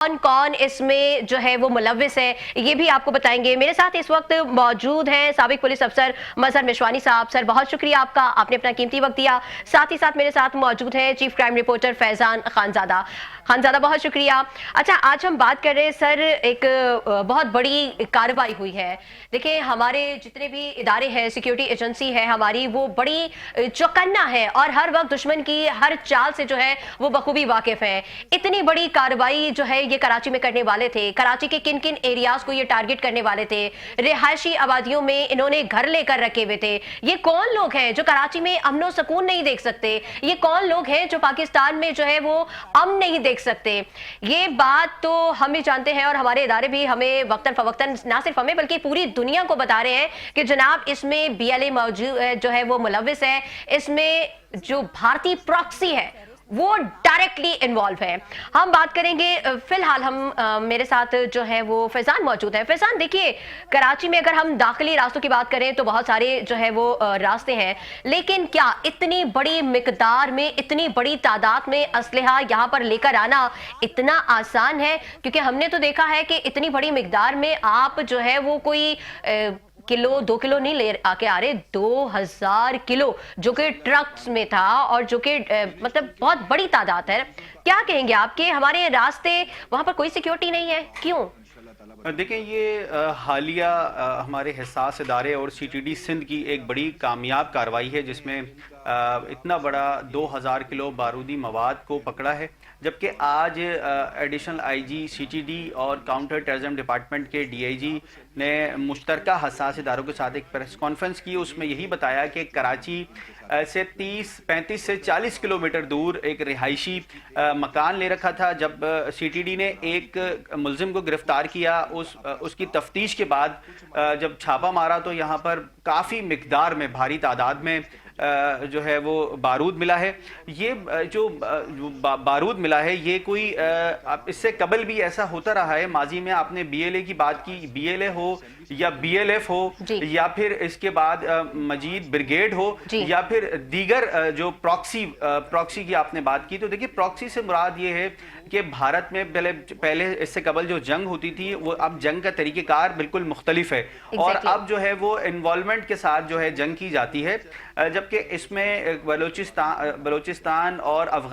कौन कौन इसमें जो है वो मुलव्विस है ये भी आपको बताएंगे। मेरे साथ इस वक्त मौजूद हैं साबिक पुलिस अफसर मजहर मिशवानी साहब। सर, बहुत शुक्रिया आपका, आपने अपना कीमती वक्त दिया। साथ ही साथ मेरे साथ मौजूद हैं chief crime reporter Faizan Khanzada. बहुत शुक्रिया। अच्छा, आज हम बात कर रहे हैं सर, एक बहुत बड़ी कार्रवाई हुई है। देखिए, हमारे जितने भी इदारे हैं, सिक्योरिटी एजेंसी है हमारी, वो बड़ी चौकन्ना है और हर वक्त दुश्मन की हर चाल से जो है वो बखूबी वाकिफ है। इतनी बड़ी कार्रवाई जो है ये कराची में करने वाले थे। कराची के किन किन एरियाज को ये टारगेट करने वाले थे? रिहायशी आबादियों में इन्होंने घर लेकर रखे हुए थे। ये कौन लोग हैं जो कराची में अमनो सुकून नहीं देख सकते? ये कौन लोग हैं जो पाकिस्तान में जो है वो अमन नहीं देख सकते? ये बात तो हम भी जानते हैं और हमारे इदारे भी हमें वक्तन फवक्तन, ना सिर्फ हमें बल्कि पूरी दुनिया को बता रहे हैं कि जनाब इसमें BLA मौजूद जो है वो मुलव्विस है। इसमें जो भारतीय प्रॉक्सी है वो डायरेक्टली इन्वॉल्व है। हम बात करेंगे। फिलहाल हम मेरे साथ जो है वो फैजान मौजूद है। फैजान, देखिए, कराची में अगर हम दाखिली रास्तों की बात करें तो बहुत सारे जो है वो रास्ते हैं, लेकिन क्या इतनी बड़ी मिकदार में, इतनी बड़ी तादाद में असलहा यहाँ पर लेकर आना इतना आसान है? क्योंकि हमने तो देखा है कि इतनी बड़ी मिकदार में आप जो है वो कोई किलो 2 किलो नहीं ले आके आ रहे, 2000 किलो जो कि ट्रक्स में था और जो कि मतलब बहुत बड़ी तादाद है। क्या कहेंगे आपके हमारे रास्ते, वहां पर कोई सिक्योरिटी नहीं है, क्यों? देखें, ये हालिया हमारे हिसास इदारे और CTD सिंध की एक बड़ी कामयाब कार्रवाई है जिसमें इतना बड़ा 2000 किलो बारूदी मवाद को पकड़ा है। जबकि आज एडिशनल IG CTD और काउंटर टेररिज्म डिपार्टमेंट के DIG ने मुश्तरका हसास इदारों के साथ एक प्रेस कॉन्फ्रेंस की। उसमें यही बताया कि कराची से 35 से 40 किलोमीटर दूर एक रिहायशी मकान ले रखा था। जब CTD ने एक मुलजिम को गिरफ्तार किया, उसकी तफ्तीश के बाद जब छापा मारा तो यहाँ पर काफ़ी मिकदार में, भारी तादाद में जो है वो बारूद मिला है। ये जो बारूद मिला है ये कोई इससे कबल भी ऐसा होता रहा है। माजी में आपने BLA की बात की, BLA हो या BLF हो या फिर इसके बाद मजीद ब्रिगेड हो या फिर दीगर जो प्रॉक्सी की आपने बात की। तो देखिए, प्रॉक्सी से मुराद ये है कि भारत में पहले इससे कबल जो जंग होती थी वो अब जंग का तरीक़ेकार बिल्कुल मुख्तलिफ है और अब जो है वो इन्वॉल्वमेंट के साथ जो है जंग की जाती है। जबकि इसमें बलोचिस्तान और अफगानिस्तान